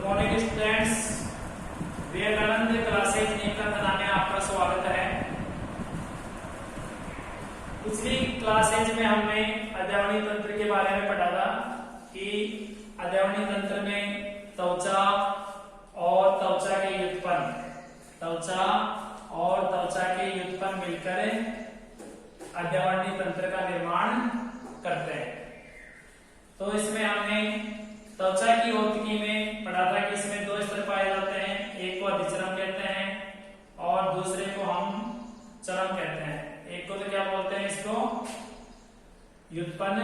Morning students, Vivekananda classes निकलना में आपका स्वागत है। पिछली क्लासेज में हमने अध्ययनी तंत्र के बारे में पढ़ा था कि अध्ययनी तंत्र में त्वचा और त्वचा के व्युत्पन्न मिलकर अध्ययनी तंत्र का निर्माण करते हैं। तो इसमें हमने त्वचा की भौतिकी में पढ़ा था कि इसमें दो स्तर पाए जाते हैं, एक को अधिचरम कहते हैं और दूसरे को हम चरम कहते हैं। एक को तो क्या बोलते हैं, इसको व्युत्पन्न,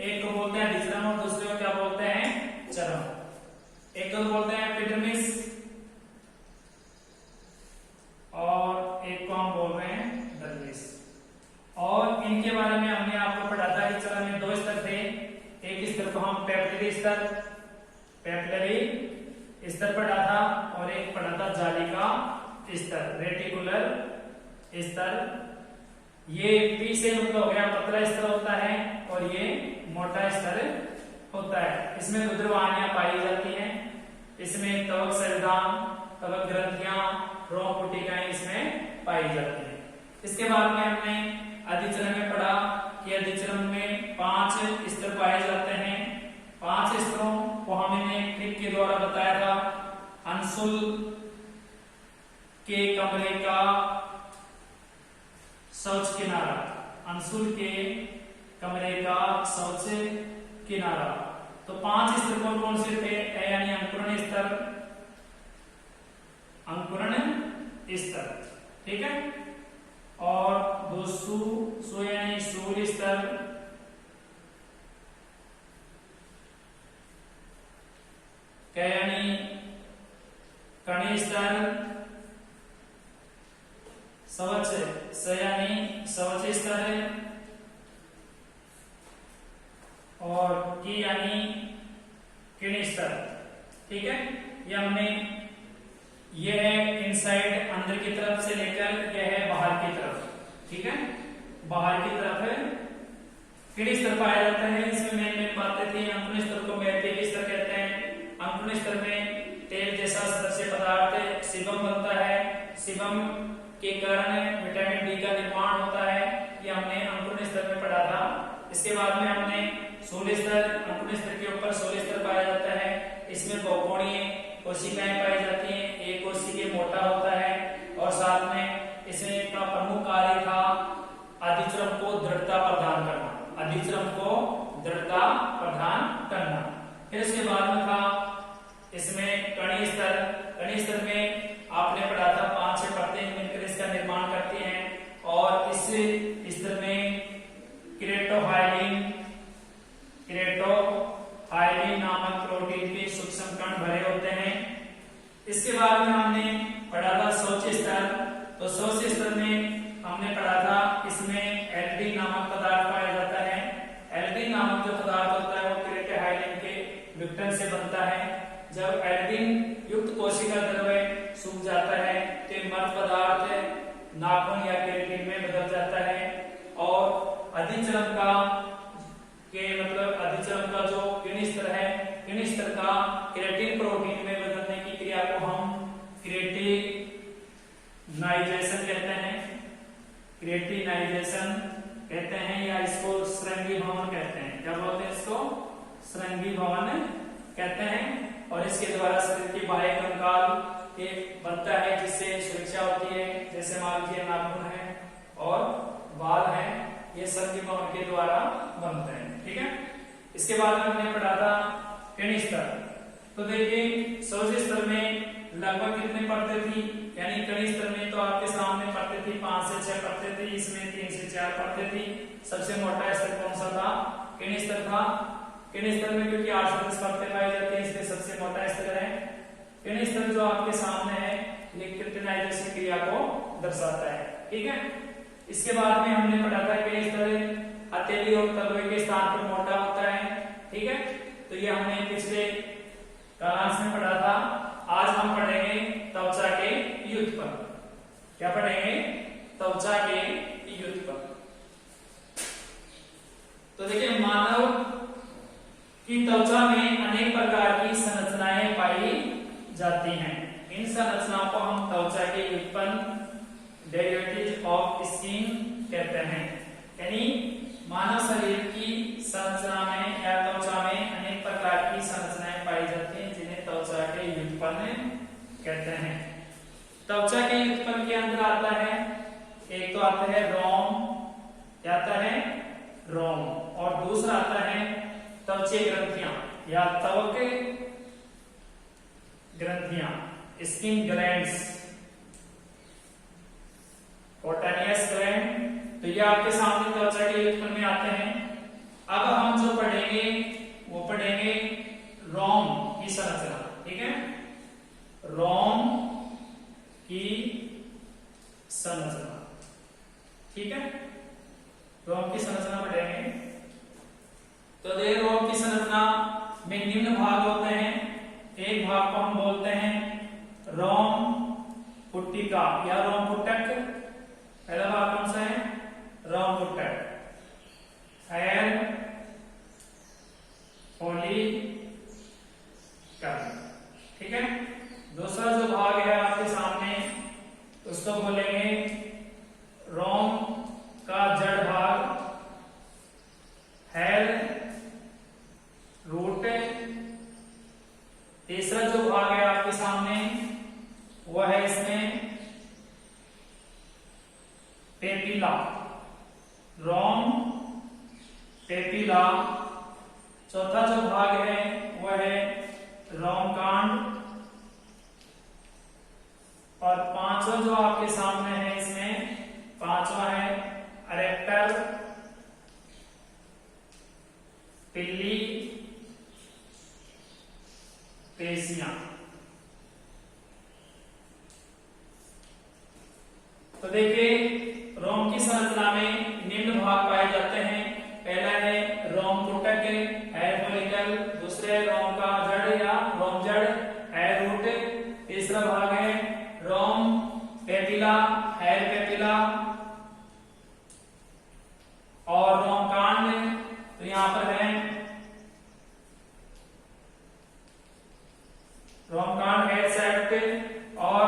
एक को बोलते हैं अधिचरम और दूसरे को क्या बोलते हैं, चरम। एक को बोलते हैं एपिडर्मिस और एक को हम बोल रहे हैं डर्मिस। और इनके बारे में हमने आपको पढ़ा था कि चरम में दो स्तर थे। एक स्तर को हम पैपिलरी स्तर पढ़ा था और एक पढ़ा था जालिका स्तर, रेटिकुलर स्तर। ये पी से मतलब हो गया पतला स्तर होता है और ये मोटा स्तर होता है। इसमें रुद्रवाहिनियां पाई जाती हैं, इसमें त्वक संविधान, त्वक ग्रंथियां, रोम पुटिकाएं इसमें पाई जाती हैं। इसके बाद में हमने अधिचरम में पढ़ा कि अधिचरम में 5 स्तर पाए जाते हैं। 5 स्तरों को हमने क्लिप के द्वारा बताया था। अंशुल के कमरे का शौच किनारा, अंशुल के कमरे का शौच किनारा। तो 5 स्तर कौन कौन से थे, यानी अंकुरण स्तर, ठीक है। और दो सु यानी शूल स्तर, यानी कण स्तर, शवच यानी शवच स्तर और की यानी किण स्तर, ठीक है। ये हमने, ये है इनसाइड अंदर की तरफ से लेकर यह है बाहर की तरफ, ठीक है। बाहर की तरफ है किण स्तर पाया जाता है। इसमें मेन बातें थी। अंकुरण स्तर को तेल स्तर कहते हैं। अंकुरण स्तर में तेल जैसा सदस्य पदार्थ सीबम बनता है। सीबम के कारण विटामिन डी का निर्माण होता है। ये हमने अंकुरण स्तर में पढ़ा था। इसके बाद में हमने शूल स्तर, अंकुरण स्तर के ऊपर शूल स्तर पाया जाता है। इसमें बहुकोणीय कोशिकाएं पाई जाती हैं। एक कोशिका मोटा होता है और साथ में इसमें इतना प्रमुख कार्य था अधिचरम को दृढ़ता प्रदान करना, अधिचरम को दृढ़ता प्रदान करना। फिर इसके बाद में था इसमें कणी स्तर। कणी स्तर में आपने पढ़ा था 5-6 परतें मिलकर इसका निर्माण करती हैं और इस स्तर में क्रेटोहाइलिन नामक प्रोटीन के सूक्ष्म कण भरे होते हैं। इसके बाद में हमने पढ़ा था शौच स्तर। तो शौच स्तर में हमने पढ़ा था इसमें एल्ड्रीन नामक पदार्थ पाया जाता है। एल्ड्रीन नामक जो पदार्थ होता है वो क्रेटोहाइलिन के विघटन से बनता है। जब एल्ड्रीन युक्त कोशिका द्रव्य सूख जाता है तो मर्द पदार्थ नाखून या केराटिन में बदल जाता है और अधिचरम का जो किण स्तर है, किण स्तर का केराटिन प्रोटीन में बदलने की क्रिया को हम क्रिएटिनाइजेशन कहते हैं या इसको श्रृंगी भवन कहते हैं। क्या बोलते हैं इसको? श्रृंगी भवन कहते हैं। और इसके द्वारा शरीर के बाह्य कंकाल के बनता है जिससे सुरक्षा होती है। जैसे मान लीजिए नाखून है और बाल है, ये श्रृंगी भवन के द्वारा बनते हैं, ठीक है। इसके बाद में हमने पढ़ा था किण स्तर। तो देखिए शौच स्तर में लगभग कितने परतें थी, यानी कणी स्तर में तो आपके सामने परतें थी 5 से 6 परतें थी। इसमें 3 से 4 परतें थी। सबसे मोटा स्तर कौन सा था? किण स्तर था। किण स्तर में क्योंकि 8 से 10 परतें पाई जाती है इसलिए सबसे मोटा स्तर है। किण स्तर जो आपके सामने है ये क्रिएटिनाइजेशन क्रिया को दर्शाता है, ठीक है। इसके बाद में हमने पढ़ा था किण स्तर हथेली और तलवे के स्थान पर मोटा होता है, ठीक है। तो ये हमने पिछले क्लास में पढ़ा था। आज हम पढ़ेंगे त्वचा के व्युत्पन्न। क्या पढ़ेंगे? त्वचा के व्युत्पन्न। तो देखिए मानव की त्वचा में अनेक प्रकार की संरचनाएं पाई जाती हैं। इन संरचनाओं को हम त्वचा के व्युत्पन्न डेरिवेटिव ऑफ स्किन कहते हैं। यानी मानव शरीर की संरचना में या त्वचा में अनेक प्रकार की संरचनाएं पाई जाती हैं जिन्हें त्वचा के व्युत्पन्न कहते हैं। त्वचा के व्युत्पन्न के अंदर आता है, एक तो आता है रोम, क्या आता है रोम, और दूसरा आता है त्वचीय ग्रंथियां या त्वक ग्रंथियां, स्किन ग्लैंड्स, कोटानियस ग्लैंड। तो ये आपके सामने त्वचा के व्युत्पन्न में आते हैं। अब हम जो पढ़ेंगे वो पढ़ेंगे रोम की संरचना, ठीक है, रोम की संरचना, ठीक है, रोम की संरचना पढ़ेंगे। तो देखो रोम की संरचना में निम्न भाग होते हैं। एक भाग को हम बोलते हैं रोम पुट्टिका या रोम पुट्टक। पहला भाग कौन सा है, रोम पुट्टक, हेयर फॉलिकल, ठीक है। दूसरा जो भाग है आपके सामने उसको बोलेंगे रोम का जड़ भाग, हेयर रूट। तीसरा जो भाग है आपके सामने वह है इसमें पेपिला, रोम पेपिला। चौथा जो भाग है वह है रोमकांड, और पांचवा जो आपके सामने है इसमें पांचवा है अरेक्टर पिल्ली पेशियां। तो देखिए रोम की संरचना में निम्न भाग पाए जाते हैं। पहला है रोम पुट्टक, हेयर फॉलिकल। दूसरे रोम का जड़ या रोम जड़, हेयर रूट। तीसरा भाग है रोम पेपिला, हेयर पेपिला, और रोम कांड। तो यहां पर है रोम कांड, हेयर सेप्ट, और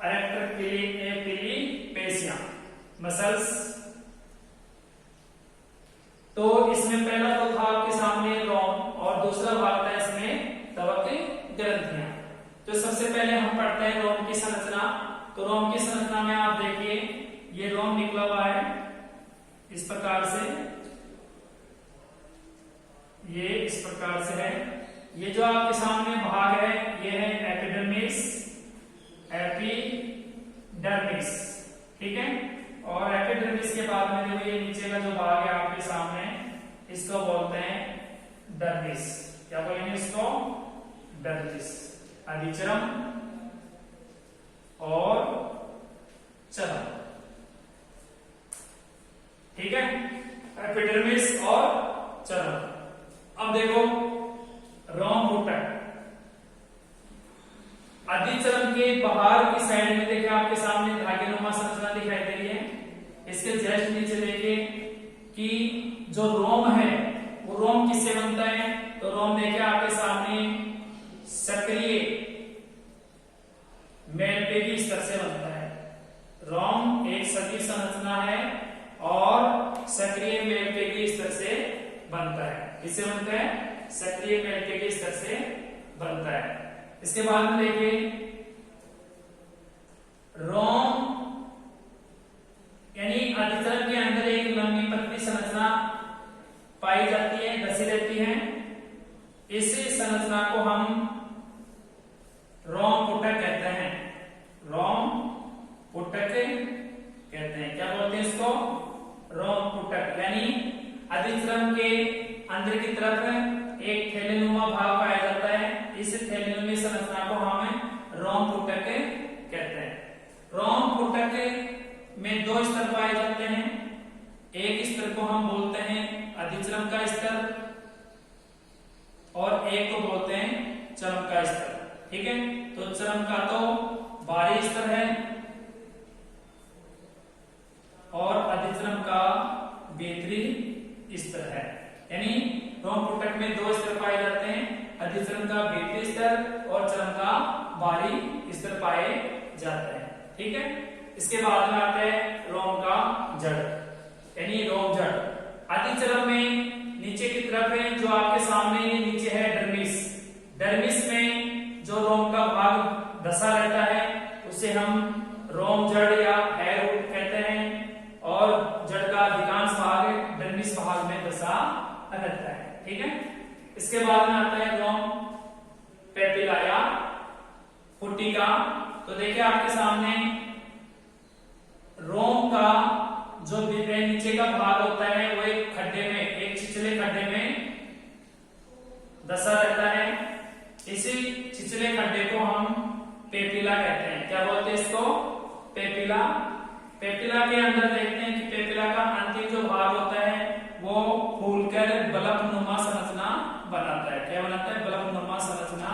अरेक्टर पिली पेशियां, मसल्स। तो इसमें पहला तो था आपके सामने रोम, और दूसरा भाग था इसमें त्वक ग्रंथियां। तो सबसे पहले हम पढ़ते हैं रोम की संरचना। तो रोम की संरचना में आप देखिए ये रोम निकला हुआ है इस प्रकार से, ये इस प्रकार से है। ये जो आपके सामने भाग है ये है एपिडर्मिस, एपिडर्मिस, ठीक है। और एपिडर्मिस के बाद में देखो ये नीचे का जो भाग है आपके सामने, इसको बोलते हैं डर्मिस। क्या बोलेंगे इसको, डर्मिस। अधिचर्म और चर्म, ठीक है, एपिडर्मिस और चर्म। अब देखो रोम पुट्टक, अधिचर्म के बाहर की साइड में देखिए आपके सामने धागेनुमा संरचना दिखाई दे रही है। इसके जस्ट नीचे देखिए कि जो रोम है वो रोम किससे बनता है। तो रोम देखिए आपके सामने सक्रिय मेलपेगी स्तर से बनता है। रोम एक सक्रिय संरचना है और सक्रिय मेलपेगी स्तर से बनता है। किससे बनता है, सक्रिय मेलपेगी स्तर से बनता है। इसके बाद में देखिए रोम यानी अधिचर्म के अंदर एक लंबी पतली संरचना पाई जाती है, धसी रहती है। इस संरचना को हम रोम पुट्टक कहते हैं, रोम पुट्टक कहते हैं। क्या बोलते हैं इसको, रोम पुट्टक। यानी अधिचर्म के अंदर की तरफ एक थैलेनुमा भाग पाया जाता है। इस थैलेनुमी संरचना को हम रोम पुट्टक कहते हैं। रोम पुट्टक में दो स्तर पाए जाते हैं। एक स्तर को हम बोलते हैं अधिचर्म का स्तर, और एक को बोलते हैं चर्म का स्तर, ठीक है। तो चर्म का तो बाहरी स्तर है और अधिचर्म का भीतरी स्तर है। यानी रोम पुट्टक में दो स्तर पाए जाते हैं, अधिचरण का भित्ति स्तर और चरण का बाहरी स्तर पाए जाते हैं। ठीक है, इसके बाद में आता है रोम का जड़ यानी रोम जड़। अधिचरण में नीचे की तरफ है जो आपके सामने ये नीचे है डर्मिस। डर्मिस में जो रोम का भाग धसा रहता है उसे हम रोम जड़ या हेयर रूट कहते हैं, और जड़ का अधिकांश भाग डर्मिस भाग में धसा रहता है। ठीक है, इसके बाद में आता है रोम पेपिला या पुटिका। तो देखिए आपके सामने रोम का जो नीचे का भाग होता है वो एक खड्डे में, एक छिछले खड्डे में धसा रहता है। इसी छिछले खड्डे को हम पेपिला कहते हैं। क्या बोलते हैं इसको? पेपिला। पेपिला के अंदर देखते हैं कि पेपिला का अंतिम जो भाग होता है वो फूलकर बल्बनुमा संरचना बनाता है। क्या बनाता है? बल्बनुमा संरचना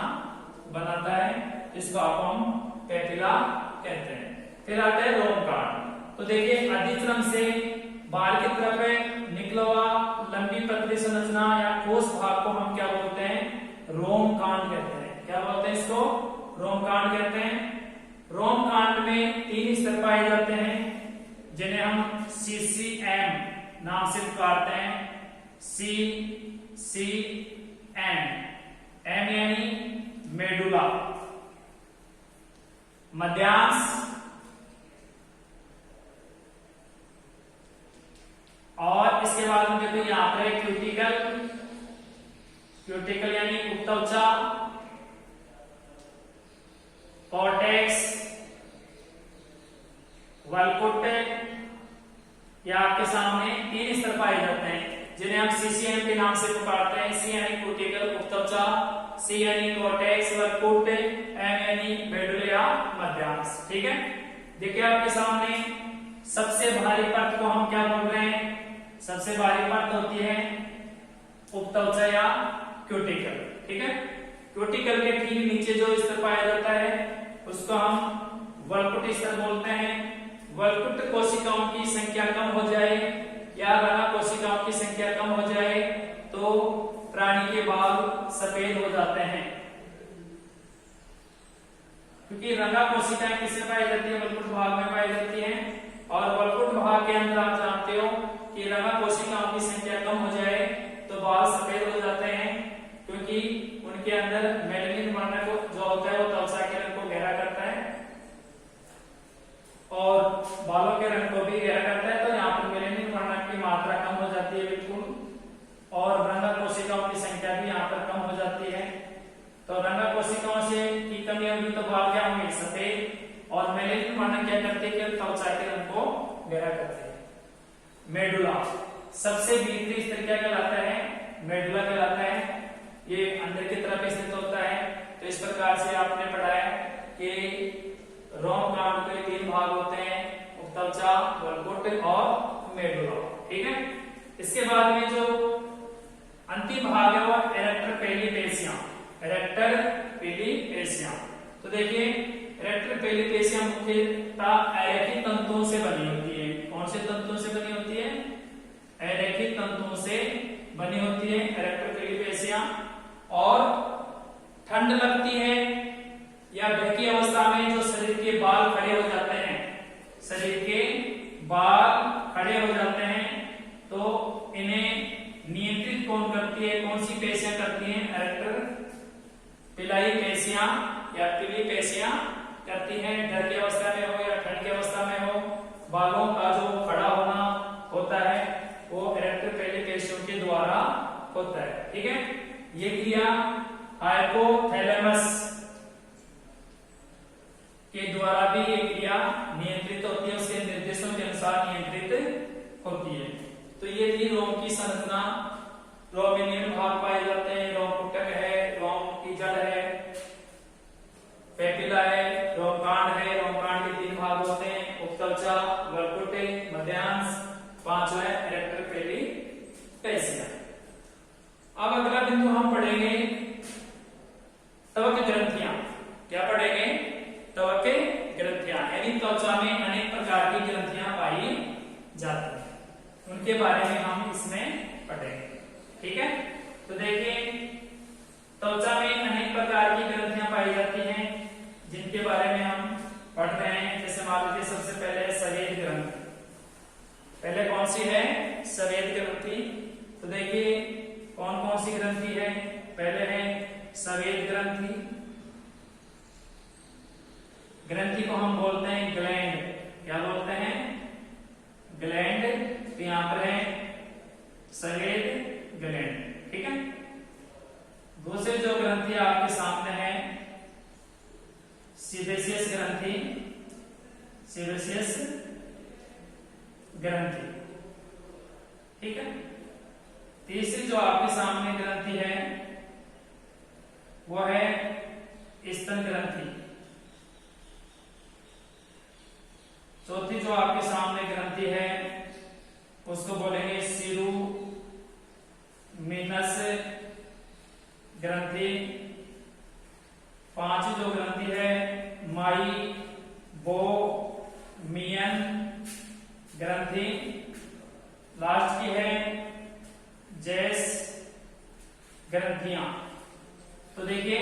बनाता है। इसको आप हम पेपिला कहते हैं। फिर आता है रोम कांड। तो देखिए अधिचरण से बाहर की तरफ निकला हुआ लंबी पतली संरचना या ठोस भाग को हम क्या बोलते हैं? रोम कांड कहते हैं। क्या बोलते हैं इसको? रोम कांड कहते हैं। रोम कांड में 3 स्तर पाए जाते हैं जिन्हें हम CCM नाम से पुकारते हैं। CCM, M यानी मेडुला, मध्यांश, और इसके बाद में देखो यहाँ पर क्यूटिकल। क्यूटिकल यानी उपत्वचा, कॉर्टेक्स, वल्कुट। यह आपके सामने 3 स्तर पाए जाते हैं जिन्हें हम CCM के नाम से पुकारते हैं। C यानी क्यूटिकल उपत्वचा, C यानी कॉर्टेक्स वल्कुट, M यानी मेडुला मध्यांश। ठीक है, देखिए आपके सामने सबसे भारी परत को हम क्या बोल रहे हैं? सबसे भारी परत होती है उपत्वचा या क्यूटिकल। ठीक है, क्यूटिकल के ठीक नीचे जो स्तर पाया जाता है उसको हम वल्कुट स्तर बोलते हैं। वल्कुट कोशिकाओं की संख्या कम हो जाए या रंगा कोशिकाओं की संख्या कम हो जाए तो प्राणी के बाल सफेद हो जाते हैं, क्योंकि रंगा कोशिकाएं किसमें पाई जाती है? वल्कुट भाग में पाई जाती है। और वल्कुट भाग के अंदर आप जानते हो कि रंगा कोशिकाओं की संख्या कम हो जाए तो बाल सफेद हो जाते हैं, क्योंकि उनके अंदर मेलानिन वर्णक जो होता है वो त्वचा के रंग को गहरा करता है और बालों के रंग को भी गहरा करता है। तो यहाँ पर मेलानिन वर्णक की मात्रा कम हो जाती है बिल्कुल, और रंगा कोशिकाओं की संख्या भी यहाँ पर कम हो जाती है। तो रंगा कोशिकाओं से की कमी होगी तो बाल क्या होंगे? सफेद। और मेलानिन वर्णक क्या करते हैं? त्वचा के रंग को गहरा करते हैं। मेडुला सबसे भीतरी स्तर क्या कहलाता है? मेडुला कहलाता है। ये अंदर की तरफ स्थित होता है। तो इस प्रकार से आपने पढ़ा है कि रोम कांड के 3 भाग होते हैं, उपत्वचा, वल्कुट और मेडुला। ठीक है, इसके बाद में जो अंतिम भाग है वो इरेक्टर पेलिपेसिया। इरेक्टर पेलिपेसिया। तो देखिए इरेक्टर पेलिपेसिया मुख्यतः अरेखित तंतुओं से बनी होती है। कौन से तंतुओं से बनी होती है? अरेखित तंतुओं से बनी होती है इरेक्टर पेलिपेसिया। और ठंड लगती है या ढकी अवस्था में जो शरीर के बाल खड़े हो जाते हैं, शरीर के बाल खड़े हो जाते हैं, तो इन्हें नियंत्रित कौन करती है? कौन सी पेशियां करती हैं? इरेक्टर पिलाई पेशियां या पेलिपेसिया करती हैं। डर की अवस्था में हो या ठंड की अवस्था में हो, बालों का जो खड़ा होना होता है वो इरेक्टर पेलिपेसियों के द्वारा होता है। ठीक है, ये क्रिया हाइपोथैलेमस के द्वारा भी ये क्रिया नियंत्रित होती है, उसके निर्देशों के अनुसार नियंत्रित होती है। तो ये थी रोम की संरचना। रोम में निम्न भाग पाए जाते हैं। रोम पुटक है, रोम की जड़ है, पेपिला है, रोम कांड है। रोम कांड के 3 भाग होते हैं, उपत्वचा, वल्कुट, मध्यांश, 5वां है इरेक्टर पेलिपेसिया। अब अगला बिंदु हम पढ़ेंगे त्वक ग्रंथियां। क्या पढ़ेंगे? त्वक ग्रंथियां, यानी त्वचा में अनेक प्रकार की ग्रंथियां पाई जाती हैं, उनके बारे में हम इसमें पढ़ेंगे। ठीक है, तो देखिए त्वचा में अनेक प्रकार की ग्रंथियां पाई जाती हैं जिनके बारे में हम पढ़ रहे हैं। जैसे मान लीजिए सबसे पहले सफेद ग्रंथि। पहले कौन सी है? सफेद ग्रंथि। तो देखिए कौन कौन सी ग्रंथि है। पहले है सफेद ग्रंथि। ग्रंथि को हम बोलते हैं ग्लैंड। क्या बोलते हैं? ग्लैंड। तो यहां पर है सफेद ग्लैंड। ठीक है। दूसरी जो ग्रंथि आपके सामने है सीबेशियस ग्रंथि। सीबेशियस ग्रंथि। ठीक है। तीसरी जो आपके सामने ग्रंथि है वो है स्तन ग्रंथि। चौथी जो आपके सामने ग्रंथि है उसको बोलेंगे सीरूमिनस ग्रंथि। पांचवी जो ग्रंथि है माइबोमियन ग्रंथि। लास्ट की है जैस ग्रंथियां। तो देखिए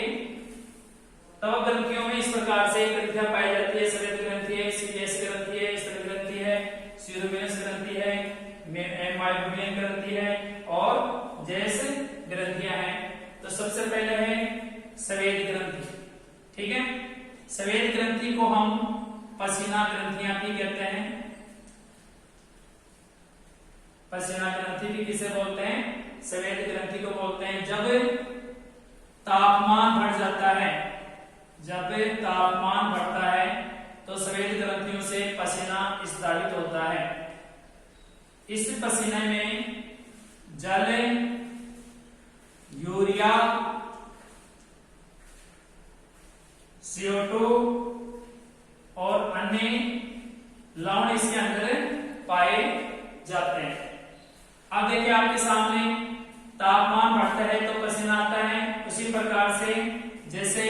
तब ग्रंथियों में इस प्रकार से ग्रंथियां पाई जाती है। सफेद ग्रंथि है, सीबीएस ग्रंथि है, स्तन ग्रंथि है, सीरोमिनस ग्रंथि है, माइबोमियन ग्रंथि है और जैस ग्रंथियां हैं। तो सबसे पहले है सफेद ग्रंथि। ठीक है। सफेद ग्रंथि को हम पसीना ग्रंथियां भी कहते हैं। पसीना ग्रंथि भी किसे बोलते हैं? सफेद ग्रंथि को बोलते हैं। जब तापमान बढ़ जाता है, जब तापमान बढ़ता है तो सफेद ग्रंथियों से पसीना स्रावित होता है। इस पसीने में जल, यूरिया, CO2 और अन्य लवण इसके अंदर पाए जाते हैं। अब देखिए आपके सामने तापमान बढ़ता है तो पसीना आता है। उसी प्रकार से जैसे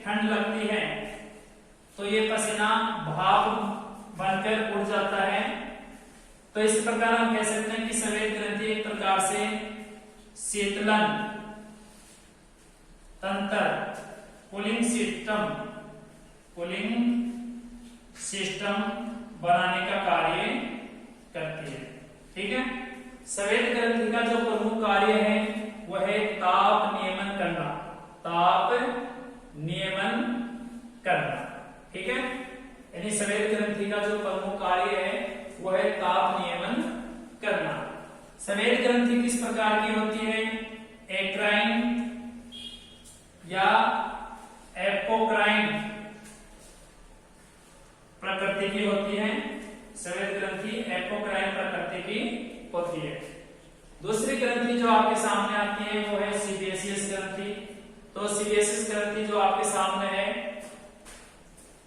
ठंड लगती है तो ये पसीना भाप बनकर उड़ जाता है। तो इस प्रकार हम कह सकते हैं कि सफेद ग्रंथि एक प्रकार से शीतलन तंत्र, कूलिंग सिस्टम बनाने का कार्य करती है। ठीक है। सफेद ग्रंथि का जो प्रमुख कार्य है वह है ताप नियमन करना। ताप नियमन करना। ठीक है। यानी सफेद ग्रंथि का जो प्रमुख कार्य है वह है ताप नियमन करना। सफेद ग्रंथि किस प्रकार की होती है? एक्राइन या एपोक्राइन प्रकृति की होती है। सफेद ग्रंथि एपोक्राइन प्रकृति की होती है। दूसरी ग्रंथि जो आपके सामने आती है वो है सीबेशियस ग्रंथि। तो सीबेशियस ग्रंथि जो आपके सामने है,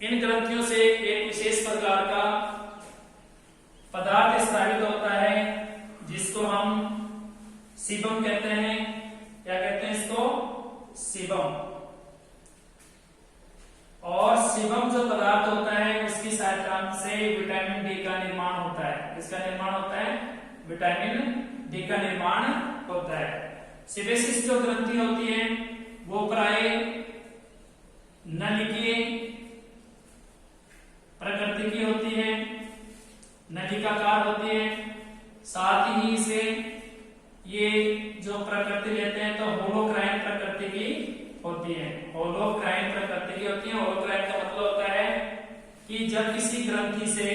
इन ग्रंथियों से एक विशेष प्रकार का पदार्थ स्रावित होता है जिसको हम सीबम कहते हैं। क्या कहते हैं इसको? सीबम। और सीबम जो पदार्थ होता है उसकी सहायता से विटामिन डी का निर्माण होता है। किसका निर्माण होता है? विटामिन डी का निर्माण होता है। सीबेशियस जो ग्रंथि होती है वो प्राय नलिकीय प्रकृति की होती है, नलिकाकार होती है। साथ ही से ये जो प्रकृति लेते हैं तो होलोक्राइन प्रकृति की होती है। होलोक्राइन प्रकृति की होती है। होलोक्राइन का मतलब होता है कि जब किसी ग्रंथि से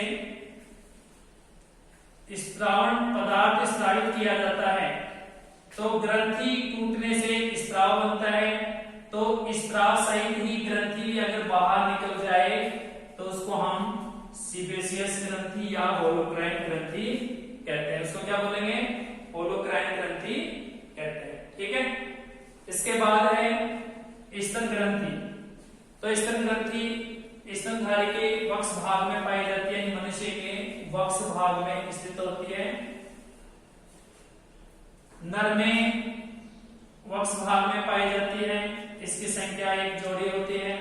स्रावण पदार्थ स्रावित किया जाता है तो ग्रंथि टूटने से स्राव बनता है। तो स्राव सहित ही ग्रंथि अगर बाहर निकल जाए तो उसको हम सीबेशियस ग्रंथि या होलोक्राइन ग्रंथि कहते हैं। उसको क्या बोलेंगे? होलोक्राइन ग्रंथि कहते हैं। ठीक है। इसके बाद है स्तन ग्रंथि। तो स्तन ग्रंथि स्तनधारी के वक्ष भाग में पाई जाती है। मनुष्य के वक्ष भाग में स्थित होती है। नर में वक्ष भाग में पाई जाती है। इसकी संख्या एक जोड़ी होती है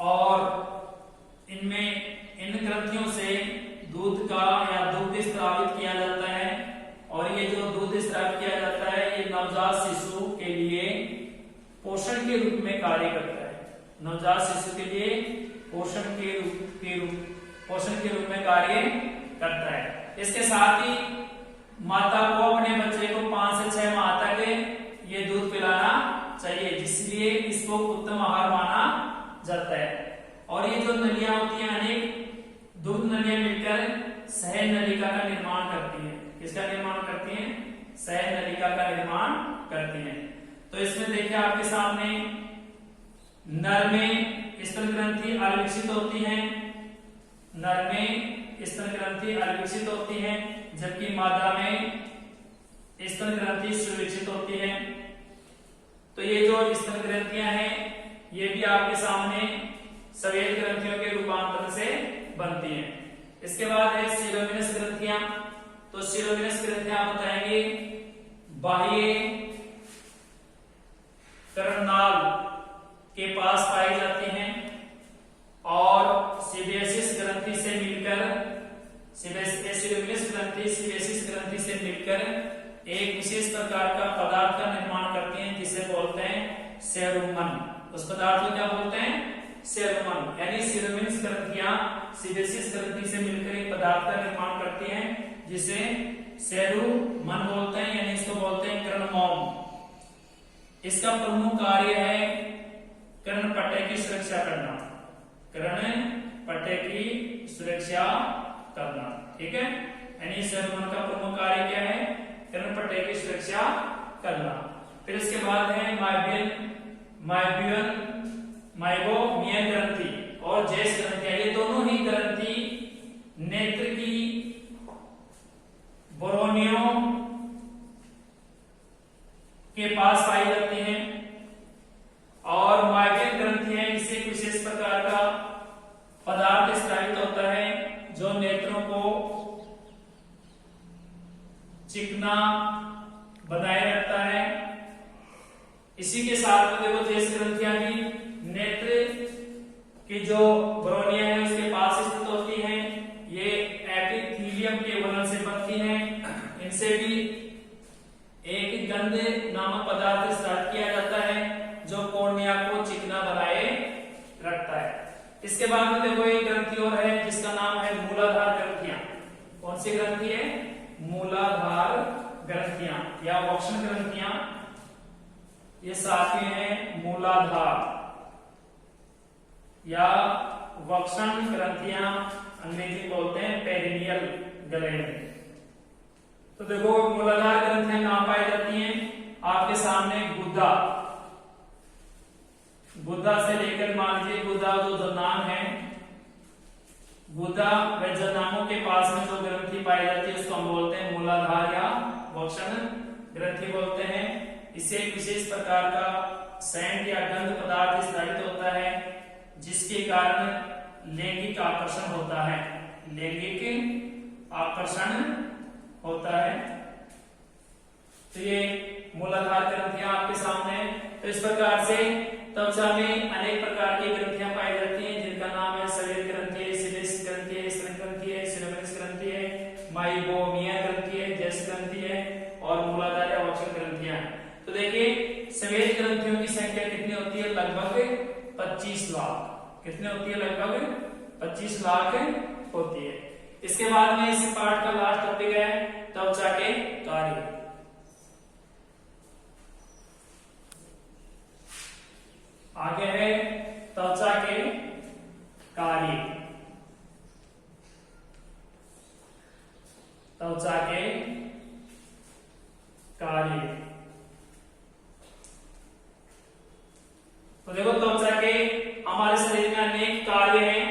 और इनमें इन ग्रंथियों से दूध का या दूध स्रावित किया जाता है। और ये जो दूध स्रावित किया जाता है ये नवजात शिशु के लिए कार्य करता है। नवजात शिशु के लिए पोषण के रूप में कार्य करता है। इसके साथ ही माता को अपने बच्चे को 5 से 6 माह तक ये दूध पिलाना चाहिए, जिसलिए इसको उत्तम आहार माना जाता है। और ये जो नलियां होती हैं, अनेक दूध नलियां मिलकर सहज नलिका का निर्माण करती हैं। किसका निर्माण करती हैं? सहज नलिका का निर्माण करती हैं। तो इसमें देखिए आपके सामने नर में स्तन ग्रंथि अविकसित होती है, नर में स्तन ग्रंथि अविकसित होती है, जबकि मादा में स्तन ग्रंथि सुविकसित होती है। तो ये जो स्तन ग्रंथियां हैं, ये भी आपके सामने सफेद ग्रंथियों के रूपांतर से बनती हैं। इसके बाद है सिरोविनस ग्रंथियां। तो सिरोविनस ग्रंथियां आप बताएंगे बाह्य कर्णनाल के पास पाई जाती हैं और सीबेसिस ग्रंथि से मिलकर सिरोविनस ग्रंथि सीबेसिस ग्रंथि से मिलकर एक विशेष प्रकार का पदार्थ का निर्माण करती हैं, जिसे बोलते हैं सेरुमन। उस पदार्थ को क्या बोलते हैं? सेरुमन। यानी सिरोविनस ग्रंथियां सीबेसिस ग्रंथि से मिलकर एक पदार्थ का निर्माण करती हैं, जिसे सेरुमन बोलते हैं, यानी इसको बोलते हैं कर्णमोम। इसका प्रमुख कार्य है कर्णपट्टे की सुरक्षा करना, कर्णपट्टे की सुरक्षा करना। ठीक है, यानी सेरुमन का प्रमुख कार्य क्या है? कर्णपट्टे की सुरक्षा करना। फिर इसके बाद है माइबोमियन ग्रंथि और जेस ग्रंथि। ये दोनों ही ग्रंथि नेत्र की बोरोनियो के पास पाई जाती हैं और माइबोमियन ग्रंथि है, इससे एक विशेष प्रकार का पदार्थ स्रावित होता है जो नेत्रों को चिकना बनाए रखता है। इसी के साथ में देखो जेस ग्रंथियां भी नेत्र की जो बोरोनिया है उसके पास स्थित होती हैं। ये एपिथेलियम के वलन से बनती हैं। इनसे भी एक गंध नामक पदार्थ स्रावित किया जाता है जो कॉर्निया को चिकना बनाए रखता है। इसके बाद में देखो एक ग्रंथि और है जिसका नाम है मूलाधार ग्रंथियां। कौन सी ग्रंथि है? मूलाधार ग्रंथियां या वक्षण ग्रंथियां। ये साथ में है मूलाधार या वक्षण ग्रंथियां, अंग्रेजी बोलते हैं पेरिनियल ग्लैंड। तो देखो मूलाधार ग्रंथियां कहां पाई जाती हैं? आपके सामने गुदा से लेकर मान लीजिए गुदा जो जनांग है, गुदा व जनांगों के पास में जो ग्रंथि पाई जाती है उसको हम बोलते हैं मूलाधार या वक्षण ग्रंथि बोलते हैं। इससे एक विशेष प्रकार का सेंट या गंध पदार्थ स्रावित होता है, जिसके कारण लैंगिक आकर्षण होता है। लैंगिक आकर्षण होता है। तो ये मूलाधार ग्रंथियां आपके सामने। तो इस प्रकार से त्वचा में अनेक प्रकार की ग्रंथियां पाई जाती हैं, जिनका नाम है सफेद ग्रंथि है, सीबेसिस ग्रंथि है, स्तन ग्रंथि है, सिरोविनस ग्रंथि है, माइबोमिया ग्रंथि है, जेस ग्रंथि है और मूलाधार या वक्षण ग्रंथियां। तो देखिए सफेद ग्रंथियों की संख्या कितनी होती है? लगभग 25 लाख। कितनी होती है? लगभग 25 लाख होती है। इसके बाद में इस पार्ट का लास्ट टॉपिक है त्वचा के कार्य। आगे है त्वचा के कार्य। त्वचा के कार्य। तो देखो त्वचा के हमारे शरीर में अनेक कार्य हैं।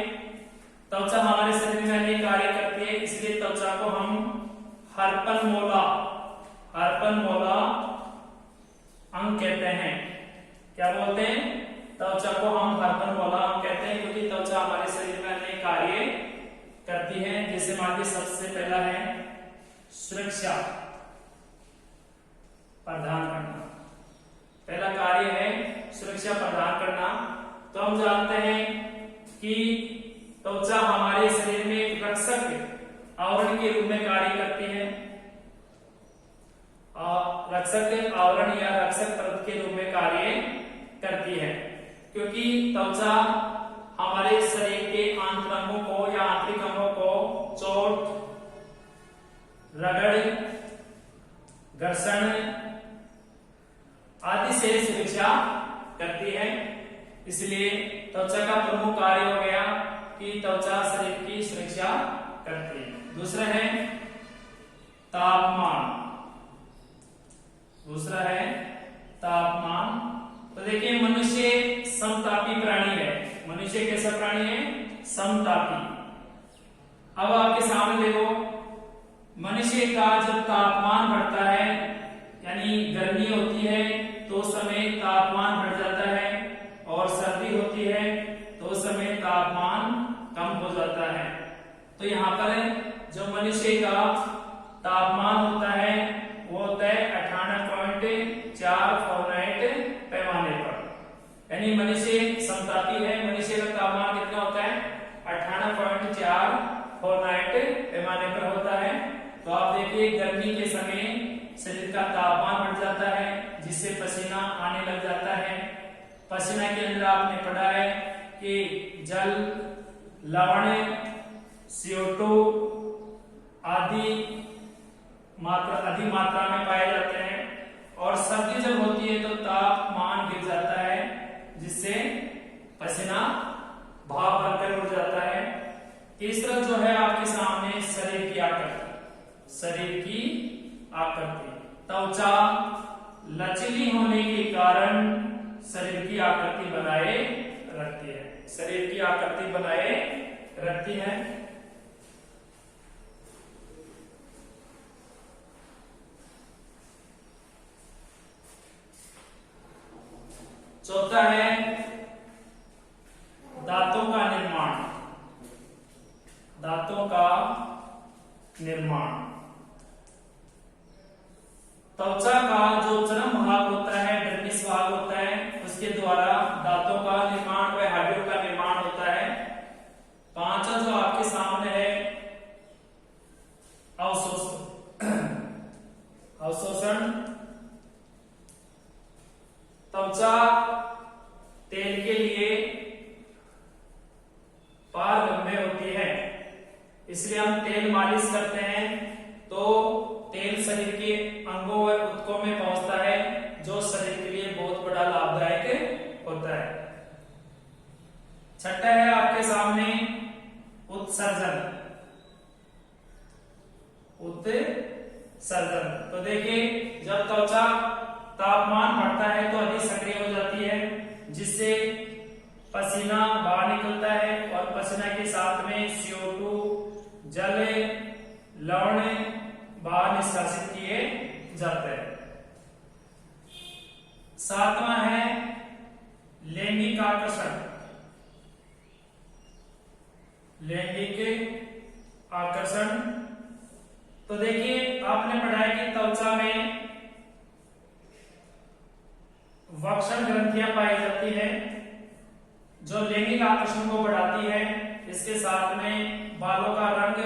त्वचा हमारे शरीर में अनेक कार्य करती है, इसलिए त्वचा को हम हरपनमोला अंग कहते हैं। क्या बोलते हैं? त्वचा को हम हरपनमोला अंग कहते हैं, क्योंकि त्वचा हमारे शरीर में अनेक कार्य करती है। जैसे मान लीजिए सबसे पहला है सुरक्षा प्रदान करना। पहला कार्य है सुरक्षा प्रदान करना। तो हम जानते हैं कि त्वचा हमारे शरीर में एक रक्षक आवरण के रूप में कार्य करती है। रक्षक आवरण या रक्षक परत के रूप में कार्य करती है। क्योंकि त्वचा हमारे शरीर के आंतरिक अंगों को या आंतरिक अंगों को चोट, रगड़, घर्षण आदि से सुरक्षा करती है। इसलिए त्वचा का प्रमुख कार्य हो गया कि त्वचा शरीर की सुरक्षा करती है। दूसरा है तापमान। दूसरा है तापमान। तो देखिए मनुष्य समतापी प्राणी है। मनुष्य कैसा प्राणी है? समतापी। अब आपके सामने देखो, मनुष्य का जब तापमान बढ़ता है यानी गर्मी होती है तो उस समय तापमान बढ़ जाता है, और सर्दी होती है तो उस समय तापमान कम हो जाता है। तो यहाँ पर जो मनुष्य का तापमान होता है वो होता है 98.4 फ़ारेनहाइट पैमाने पर, यानी मनुष्य समतापी है। मनुष्य का तापमान कितना होता है? 98.4 फ़ारेनहाइट पैमाने पर होता है। तो आप देखिए गर्मी के समय शरीर का तापमान बढ़ जाता है, जिससे पसीना आने लग जाता है। पसीना के अंदर आपने पढ़ा है कि जल, लवण, CO2 आदि अधिक मात्रा में पाए जाते हैं। और सर्दी जब होती है तो तापमान गिर जाता है, जिससे पसीना भाप बनकर उड़ जाता है। तीसरा जो है आपके सामने शरीर की आकृति। शरीर की आकृति, त्वचा लचीली होने के कारण शरीर की आकृति बनाए रखती है। शरीर की आकृति बनाए रखती है। चौथा है दांतों का निर्माण। दांतों का निर्माण। त्वचा का जो चरम भाग होता है, डर्मिस भाग होता है, उसके द्वारा दांतों का निर्माण व हड्डियों का निर्माण होता है। पांचवा जो आपके सामने है अवशोषण। त्वचा तेल के लिए पारगम्य होती है, इसलिए हम तेल मालिश करते हैं तो तेल शरीर के अंगों व ऊतकों में पहुंचता है, जो शरीर के लिए बहुत बड़ा लाभदायक होता है। छठा है आपके सामने उत्सर्जन। उत्सर्जन। तो देखिए जब त्वचा तापमान बढ़ता है तो अधिक सक्रिय हो जाती है, जिससे पसीना बाहर निकलता है, और पसीना के साथ में CO2, जल, लवण बाहर निष्कासित किए जाते हैं। सातवां है लैंगिक आकर्षण। लैंगिक आकर्षण। तो देखिए आपने पढ़ा है कि त्वचा में वक्षण ग्रंथियां पाई जाती है, जो लैंगिक आकर्षण को बढ़ाती है। इसके साथ में बालों का रंग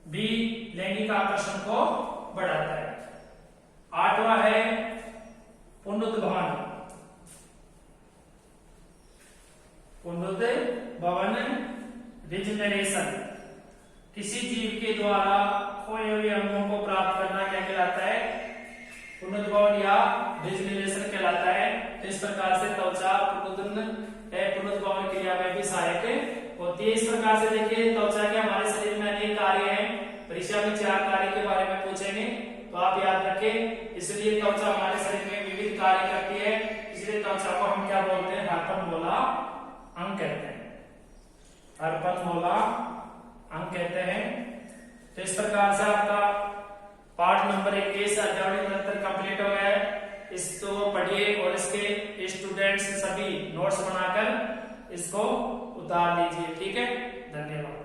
भी लैंगिक आकर्षण को बढ़ाता है। आठवां है पुनरुद्भवन। पुनरुद्भवन रिजनरेशन। किसी जीव के द्वारा खोए हुए अंगों को प्राप्त करना क्या कहलाता है? पुनरुद्भवन या रिजनरेशन कहलाता है। तो इस प्रकार से त्वचा पुनरुद्भवन क्रिया में भी सहायक होती है। इस प्रकार से देखिए त्वचा के हमारे शरीर में अनेक कार्य हैं। परीक्षा में 4 कार्य के बारे में पूछेंगे, तो आप याद रखें। इसलिए त्वचा हमारे शरीर में विविध कार्य करती है, इसलिए त्वचा को हम क्या बोलते हैं? हरपनमोला अंग कहते हैं। हरपनमोला अंग कहते हैं। तो इस प्रकार से आपका पाठ नंबर 21 अध्याय निरंतर कंप्लीट हो गया है। इसको पढ़िए और इसके स्टूडेंट्स सभी नोट्स बनाकर इसको उतार लीजिए। ठीक है, धन्यवाद।